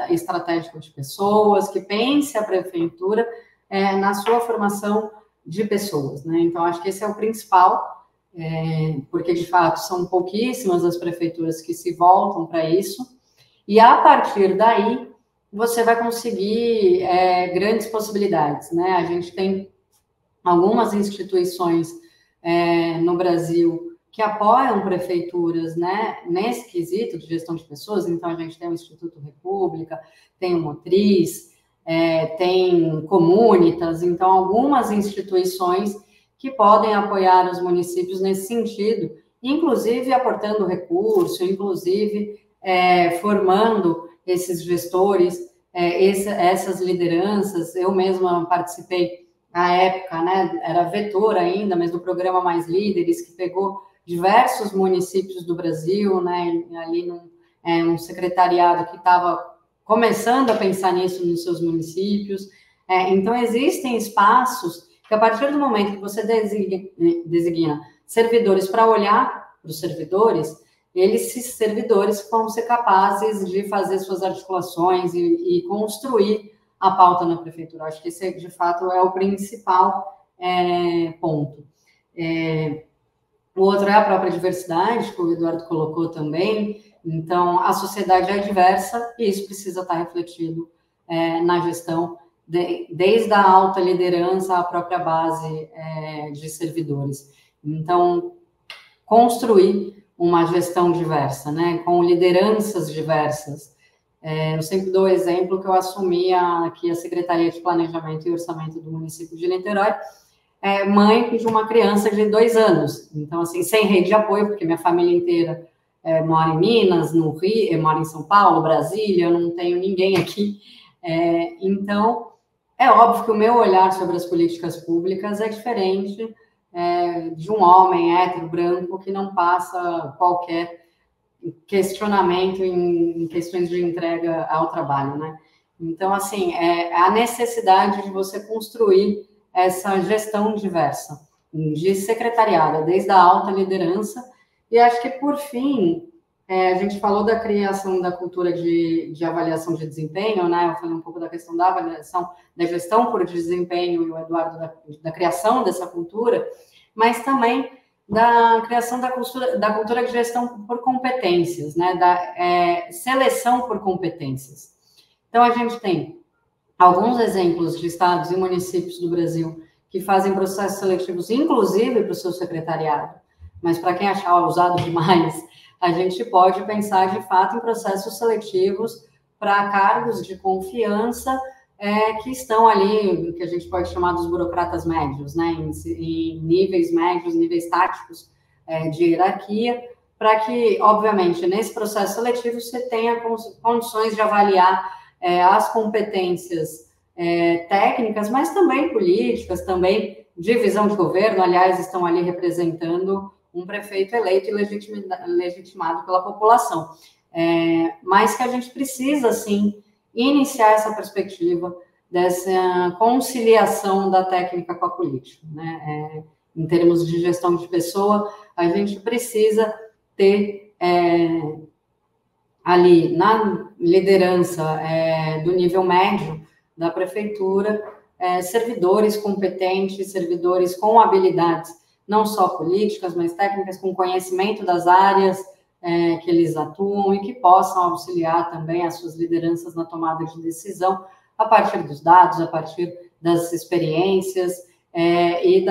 estratégico de pessoas, que pense a prefeitura na sua formação de pessoas, né? Então, acho que esse é o principal, porque, de fato, são pouquíssimas as prefeituras que se voltam para isso, e, a partir daí, você vai conseguir grandes possibilidades, né? A gente tem algumas instituições no Brasil que apoiam prefeituras, né, nesse quesito de gestão de pessoas. Então, a gente tem o Instituto República, tem o Motriz, tem Comunitas, então, algumas instituições que podem apoiar os municípios nesse sentido, inclusive aportando recurso, inclusive formando esses gestores, essas lideranças. Eu mesma participei na época, né, era vetor ainda, mas do programa Mais Líderes, que pegou diversos municípios do Brasil, né, ali num secretariado que estava começando a pensar nisso nos seus municípios. Então, existem espaços que, a partir do momento que você designa servidores para olhar para os servidores, esses servidores vão ser capazes de fazer suas articulações e construir a pauta na prefeitura. Acho que esse, de fato, é o principal ponto. O outro é a própria diversidade, que o Eduardo colocou também. Então, a sociedade é diversa e isso precisa estar refletido na gestão, desde a alta liderança à própria base de servidores. Então, construir uma gestão diversa, né, com lideranças diversas. Eu sempre dou o exemplo que eu assumi aqui a Secretaria de Planejamento e Orçamento do município de Niterói, mãe de uma criança de 2 anos. Então, assim, sem rede de apoio, porque minha família inteira mora em Minas, no Rio, mora em São Paulo, Brasília, eu não tenho ninguém aqui. Então, é óbvio que o meu olhar sobre as políticas públicas é diferente de um homem hétero, branco, que não passa qualquer questionamento em questões de entrega ao trabalho, né? Então, assim, a necessidade de você construir essa gestão diversa, de secretariado, desde a alta liderança, e acho que, por fim, a gente falou da criação da cultura de avaliação de desempenho, né? Eu falei um pouco da questão da avaliação, da gestão por desempenho, e o Eduardo da criação dessa cultura, mas também da criação da cultura de gestão por competências, né, da seleção por competências. Então, a gente tem alguns exemplos de estados e municípios do Brasil que fazem processos seletivos, inclusive para o seu secretariado, mas para quem achar ousado demais, a gente pode pensar, de fato, em processos seletivos para cargos de confiança que estão ali, que a gente pode chamar dos burocratas médios, né, em níveis médios, níveis táticos de hierarquia, para que, obviamente, nesse processo seletivo você tenha condições de avaliar as competências técnicas, mas também políticas, também de visão de governo. Aliás, estão ali representando um prefeito eleito e legitimado pela população. Mas que a gente precisa, sim, iniciar essa perspectiva dessa conciliação da técnica com a política, né? Em termos de gestão de pessoa, a gente precisa ter ali na liderança do nível médio da prefeitura servidores competentes, servidores com habilidades não só políticas, mas técnicas, com conhecimento das áreas que eles atuam e que possam auxiliar também as suas lideranças na tomada de decisão a partir dos dados, a partir das experiências e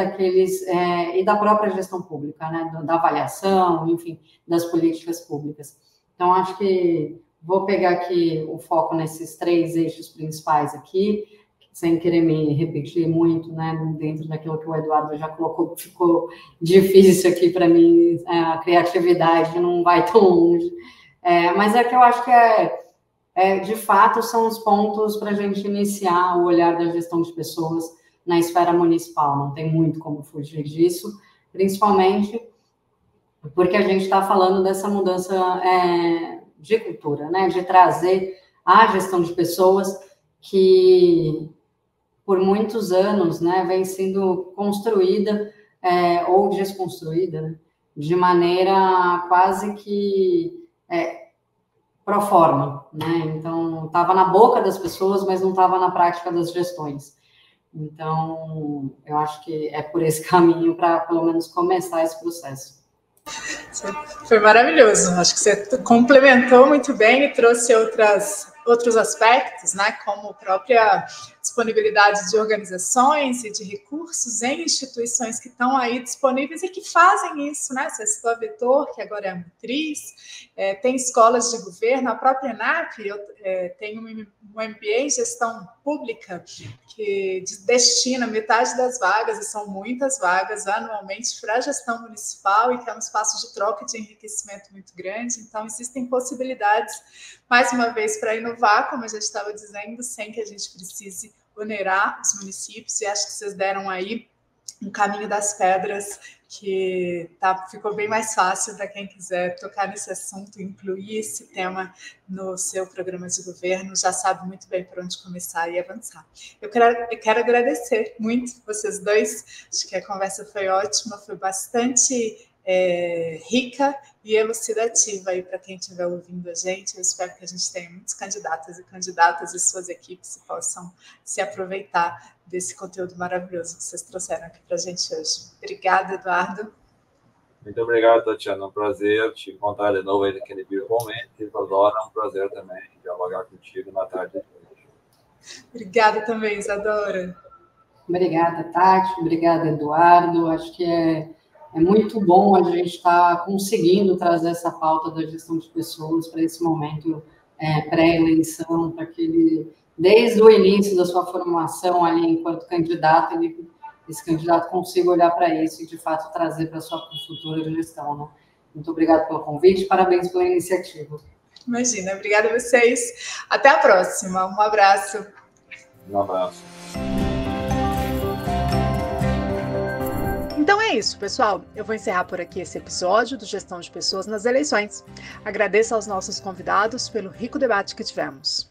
da própria gestão pública, né, da avaliação, enfim, das políticas públicas. Então, acho que vou pegar aqui o foco nesses 3 eixos principais aqui, sem querer me repetir muito, né, dentro daquilo que o Eduardo já colocou, ficou difícil aqui para mim, a criatividade não vai tão longe, mas que eu acho que de fato são os pontos para a gente iniciar o olhar da gestão de pessoas na esfera municipal, não tem muito como fugir disso, principalmente porque a gente está falando dessa mudança de cultura, né, de trazer a gestão de pessoas que por muitos anos, né, vem sendo construída ou desconstruída, né, de maneira quase que pro forma, né? Então, estava na boca das pessoas, mas não estava na prática das gestões. Então, eu acho que é por esse caminho para, pelo menos, começar esse processo. Foi maravilhoso. Acho que você complementou muito bem e trouxe outros aspectos, né, como a própria disponibilidade de organizações e de recursos em instituições que estão aí disponíveis e que fazem isso, né? Você citou a Vetor, que agora é a Matriz, tem escolas de governo, a própria ENAP tem um MBA em gestão pública que destina metade das vagas, e são muitas vagas anualmente, para a gestão municipal, e que é um espaço de troca e de enriquecimento muito grande. Então, existem possibilidades, mais uma vez, para inovar, como a gente estava dizendo, sem que a gente precise onerar os municípios, e acho que vocês deram aí um caminho das pedras que ficou bem mais fácil para quem quiser tocar nesse assunto, incluir esse tema no seu programa de governo, já sabe muito bem por onde começar e avançar. Eu quero agradecer muito vocês dois, acho que a conversa foi ótima, foi bastante rica e elucidativa aí para quem estiver ouvindo a gente. Eu espero que a gente tenha muitos candidatos e candidatas e suas equipes que possam se aproveitar desse conteúdo maravilhoso que vocês trouxeram aqui para a gente hoje. Obrigada, Eduardo. Muito obrigado, Tatiana. Um prazer te encontrar de novo aí naquele virtualmente. Isadora, é um prazer também dialogar contigo na tarde de hoje. Obrigada também, Isadora. Obrigada, Tati. Obrigada, Eduardo. Acho que é muito bom a gente estar conseguindo trazer essa pauta da gestão de pessoas para esse momento pré-eleição, para que ele, desde o início da sua formação ali enquanto candidato, esse candidato consiga olhar para isso e, de fato, trazer para a sua futura gestão, né? Muito obrigada pelo convite, parabéns pela iniciativa. Imagina, obrigada a vocês. Até a próxima. Um abraço. Um abraço. Então é isso, pessoal. Eu vou encerrar por aqui esse episódio do Gestão de Pessoas nas Eleições. Agradeço aos nossos convidados pelo rico debate que tivemos.